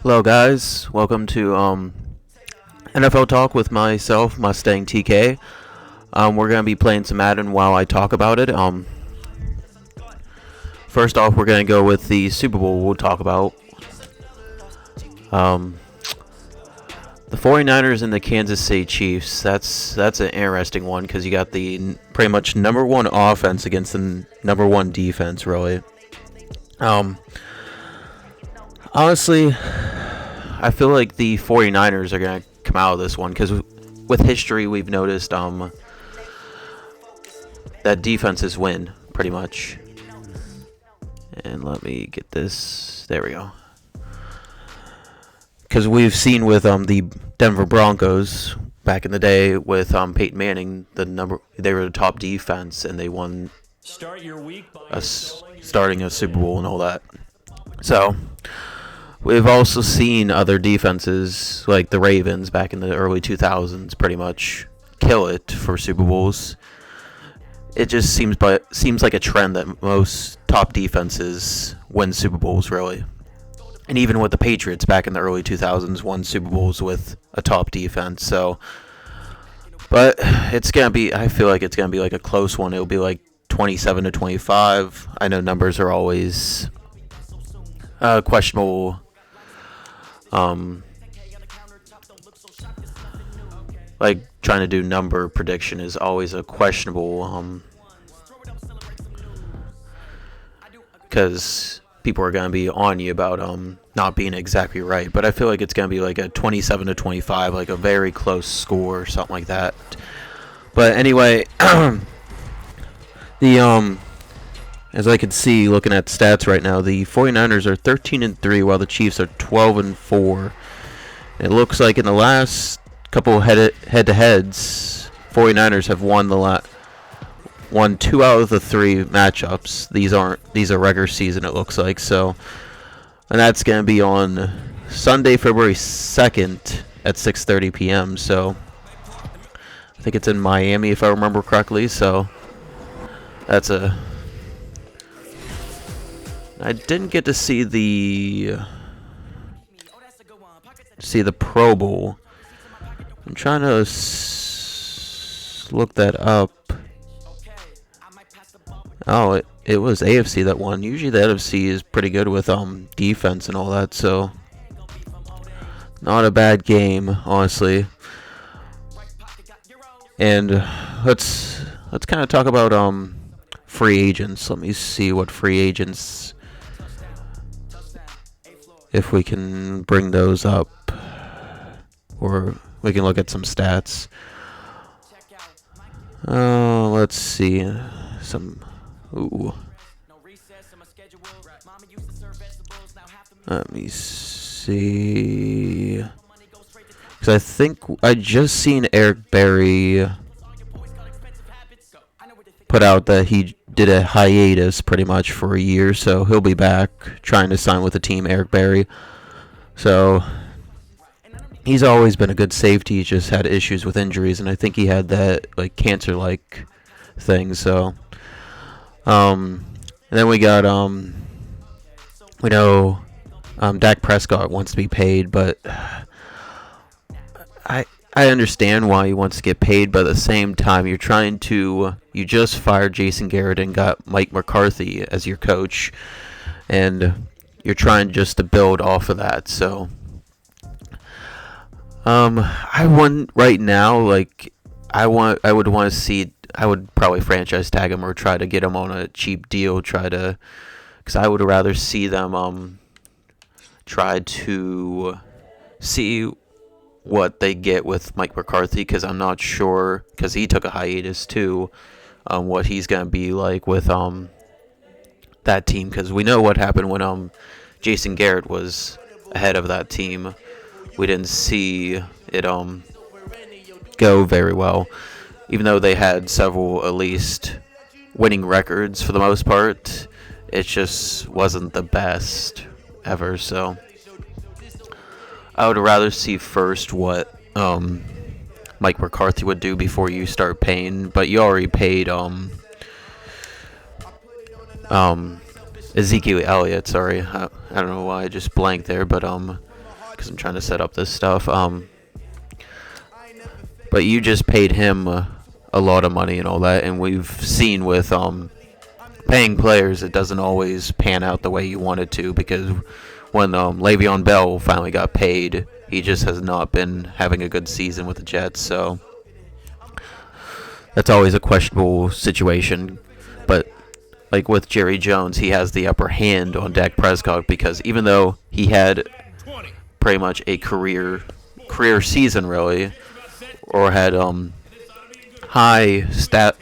Hello guys, welcome to NFL Talk with myself, Mustang TK. We're going to be playing some Madden while I talk about it. First off, we're going to go with the Super Bowl we'll talk about. The 49ers and the Kansas City Chiefs, that's an interesting one because you got the pretty much number one offense against the number one defense, really. Honestly, I feel like the 49ers are going to come out of this one because with history we've noticed that defenses win pretty much. And let me get this. There we go. Because we've seen with the Denver Broncos back in the day with Peyton Manning, they were the top defense and they won starting a Super Bowl and all that. So we've also seen other defenses like the Ravens back in the early 2000s pretty much kill it for Super Bowls. It just seems like a trend that most top defenses win Super Bowls, really. And even with the Patriots back in the early 2000s won Super Bowls with a top defense. So, but I feel like it's going to be like a close one. It'll be like 27-25. I know numbers are always questionable. Like trying to do number prediction is always a questionable because people are going to be on you about not being exactly right. But I feel like it's going to be like a 27-25, like a very close score or something like that. But anyway, as I can see looking at stats right now, the 49ers are 13-3 while the Chiefs are 12-4. It looks like in the last couple head-to-heads, 49ers have won won 2 out of the 3 matchups. These are regular season, it looks like. So, and that's going to be on Sunday, February 2nd at 6:30 p.m. So, I think it's in Miami if I remember correctly. So, I didn't get to see the Pro Bowl. I'm trying to look that up. Oh, it was AFC that won. Usually the NFC is pretty good with defense and all that, so not a bad game, honestly. And let's kind of talk about free agents. Let me see what free agents, if we can bring those up, or we can look at some stats. Let's see Ooh. Let me see. Because I think I just seen Eric Berry put out that he did a hiatus pretty much for a year, so he'll be back trying to sign with the team, Eric Berry. So he's always been a good safety. He's just had issues with injuries, and I think he had that like cancer-like thing. So, and then we got we know Dak Prescott wants to be paid, but I understand why he wants to get paid, but at the same time, you just fired Jason Garrett and got Mike McCarthy as your coach, and you're trying just to build off of that. So, I would probably franchise tag him or try to get him on a cheap deal, because I would rather see them try to see what they get with Mike McCarthy, because I'm not sure, because he took a hiatus too, what he's going to be like with that team, because we know what happened when Jason Garrett was ahead of that team. We didn't see it go very well, even though they had several at least winning records for the most part. It just wasn't the best ever. So I would rather see first what Mike McCarthy would do before you start paying. But you already paid Ezekiel Elliott. Sorry, I don't know why I just blanked there, but because I'm trying to set up this stuff. But you just paid him a lot of money and all that, and we've seen with paying players, it doesn't always pan out the way you want it to, because when Le'Veon Bell finally got paid, he just has not been having a good season with the Jets, so that's always a questionable situation. But like with Jerry Jones, he has the upper hand on Dak Prescott, because even though he had pretty much a career season, really, or had high stat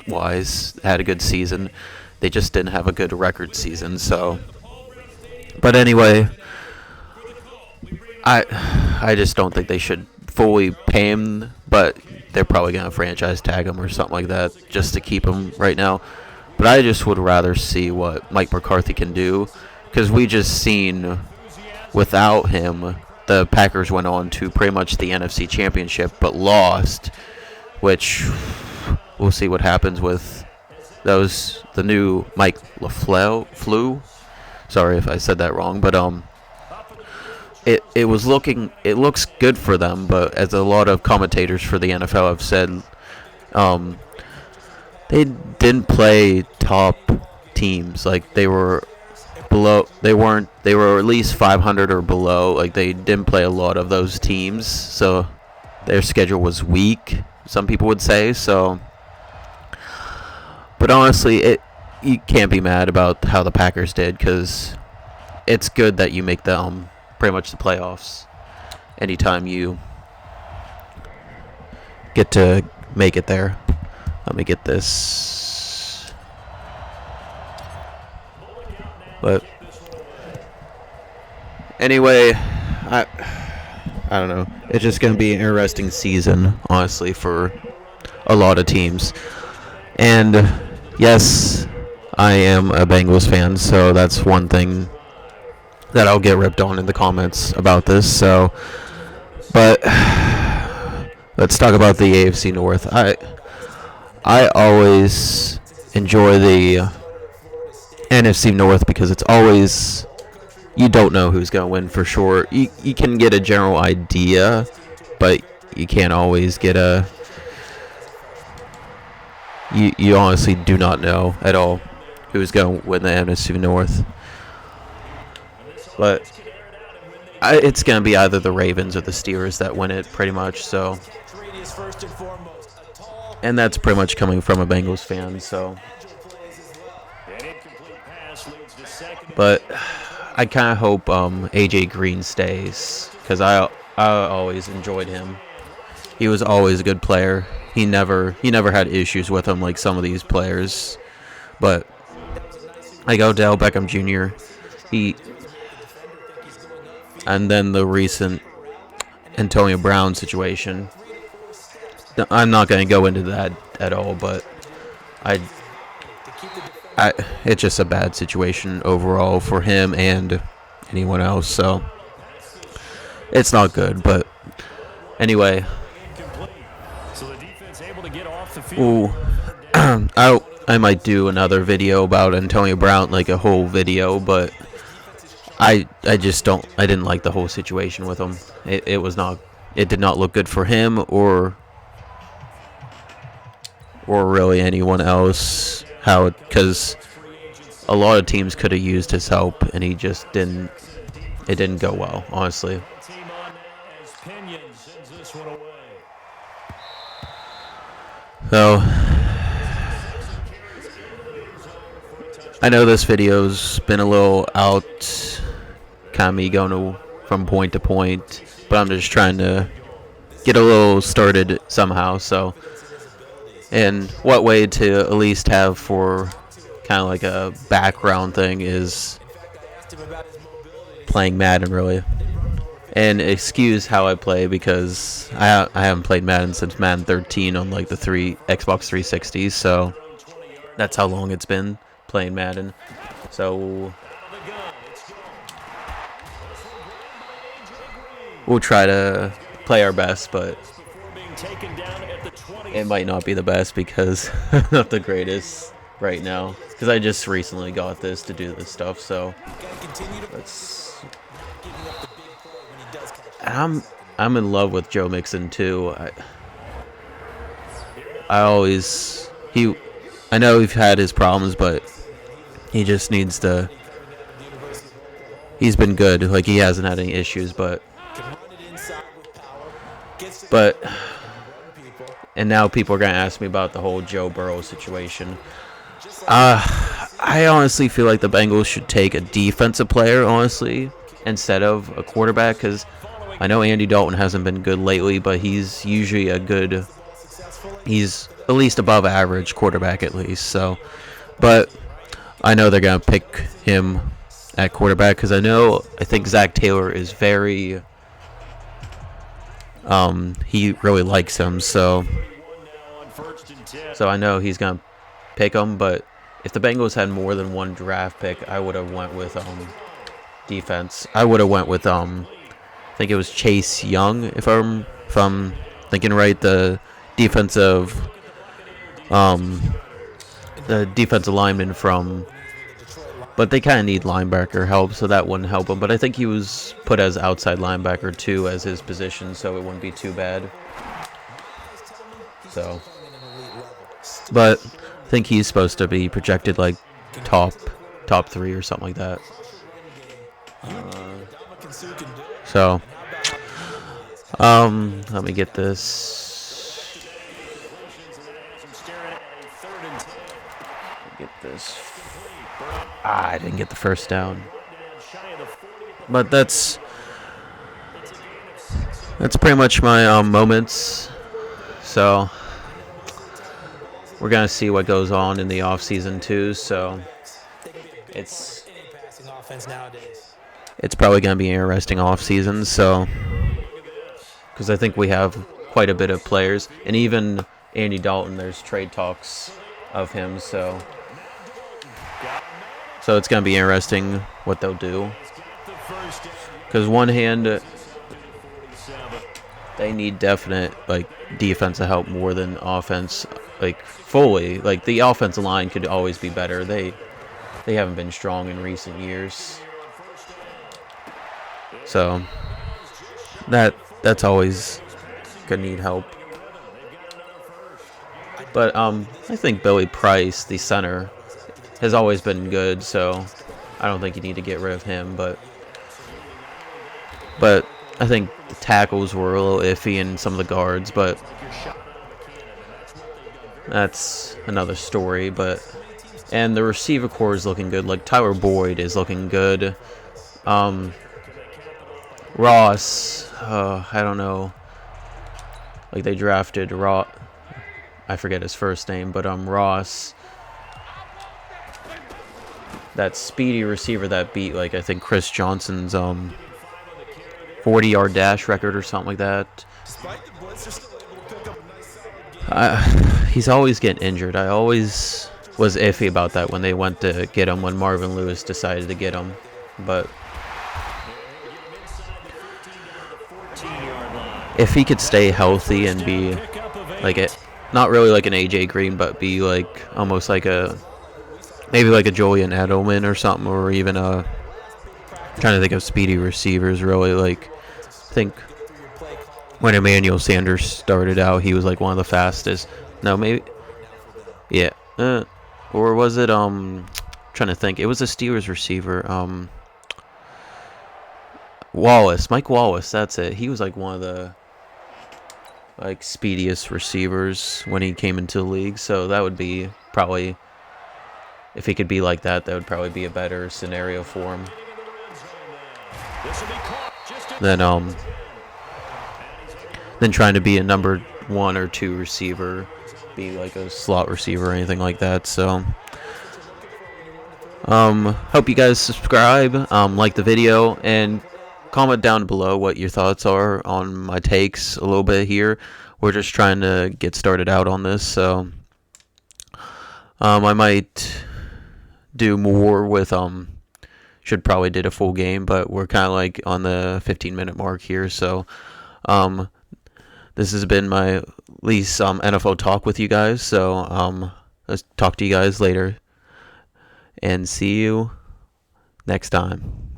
wise, had a good season, they just didn't have a good record season. So, but anyway, I just don't think they should fully pay him, but they're probably going to franchise tag him or something like that just to keep him right now. But I just would rather see what Mike McCarthy can do, because we just seen without him, the Packers went on to pretty much the NFC Championship, but lost, which we'll see what happens with the new Mike LaFleur. Sorry if I said that wrong, but it looks good for them, but as a lot of commentators for the NFL have said, they didn't play top teams. Like, they were below, they were at least 500 or below. Like, they didn't play a lot of those teams, so their schedule was weak, some people would say. So, but honestly, you can't be mad about how the Packers did, because it's good that you make the pretty much the playoffs anytime you get to make it there. Let me get this. But anyway, I don't know. It's just going to be an interesting season, honestly, for a lot of teams. And yes, I am a Bengals fan, so that's one thing that I'll get ripped on in the comments about this. So, but let's talk about the AFC North. I always enjoy the NFC North, because it's always, you don't know who's going to win for sure. You can get a general idea, but you can't always get a... You honestly do not know at all who's going to win the NFC North. But it's going to be either the Ravens or the Steelers that win it, pretty much. So, and that's pretty much coming from a Bengals fan. So, but I kind of hope AJ Green stays, because I always enjoyed him. He was always a good player. He never had issues with him like some of these players. But like Odell Beckham Jr., and then the recent Antonio Brown situation. I'm not going to go into that at all, but it's just a bad situation overall for him and anyone else. So it's not good. But anyway, ooh, I might do another video about Antonio Brown, like a whole video, but I didn't like the whole situation with him. It did not look good for him or really anyone else. Because a lot of teams could have used his help, and he just didn't. It didn't go well, honestly. So I know this video's been a little out, kind of me going from point to point, but I'm just trying to get a little started somehow. So, and what way to at least have for kind of like a background thing is playing Madden, really. And excuse how I play, because I haven't played Madden since Madden 13 on like the Xbox 360, so that's how long it's been playing Madden. So we'll try to play our best, but it might not be the best because I'm not the greatest right now because I just recently got this to do this stuff. So let's. I'm in love with Joe Mixon too. I always I know he's had his problems, but he just needs to. He's been good. Like he hasn't had any issues, but and now people are gonna ask me about the whole Joe Burrow situation. I honestly feel like the Bengals should take a defensive player, honestly, instead of a quarterback, because I know Andy Dalton hasn't been good lately, but he's usually he's at least above average quarterback at least. So, but I know they're gonna pick him at quarterback because I think Zach Taylor is very he really likes him, so I know he's gonna pick him. But if the Bengals had more than one draft pick, I would have went with defense. I would have went with I think it was Chase Young, if I'm thinking right, the defensive lineman from. But they kind of need linebacker help, so that wouldn't help him. But I think he was put as outside linebacker too as his position, so it wouldn't be too bad. So, but I think he's supposed to be projected like top 3 or something like that. So, let me get this. I didn't get the first down. But that's pretty much my moments. So we're gonna see what goes on in the off season too. So it's probably gonna be an interesting off season. So because I think we have quite a bit of players, and even Andy Dalton, there's trade talks of him. So it's going to be interesting what they'll do. Because one hand, they need definite defensive help more than offense. Fully. The offensive line could always be better. They haven't been strong in recent years. So that's always going to need help. But I think Billy Price, the center, has always been good, so I don't think you need to get rid of him. But I think the tackles were a little iffy in some of the guards, but that's another story. And the receiver core is looking good. Tyler Boyd is looking good. Ross, I don't know. They drafted I forget his first name, but Ross. That speedy receiver that beat, I think Chris Johnson's 40-yard dash record or something like that. He's always getting injured. I always was iffy about that when they went to get him, when Marvin Lewis decided to get him. But if he could stay healthy and be not really like an AJ Green, but be almost maybe a Julian Edelman or something, or even trying to think of speedy receivers, really. I think when Emmanuel Sanders started out, he was one of the fastest. No, maybe. Yeah. Or was it, trying to think. It was a Steelers receiver. Mike Wallace, that's it. He was one of the speediest receivers when he came into the league. So that would be probably, if he could be like that, that would probably be a better scenario for him. Than trying to be a number 1 or 2 receiver, be a slot receiver or anything like that. So hope you guys subscribe, like the video, and comment down below what your thoughts are on my takes a little bit here. We're just trying to get started out on this, so I might do more with should probably did a full game, but we're kind of on the 15-minute mark here. So this has been my least NFL talk with you guys. So I'll talk to you guys later, and see you next time.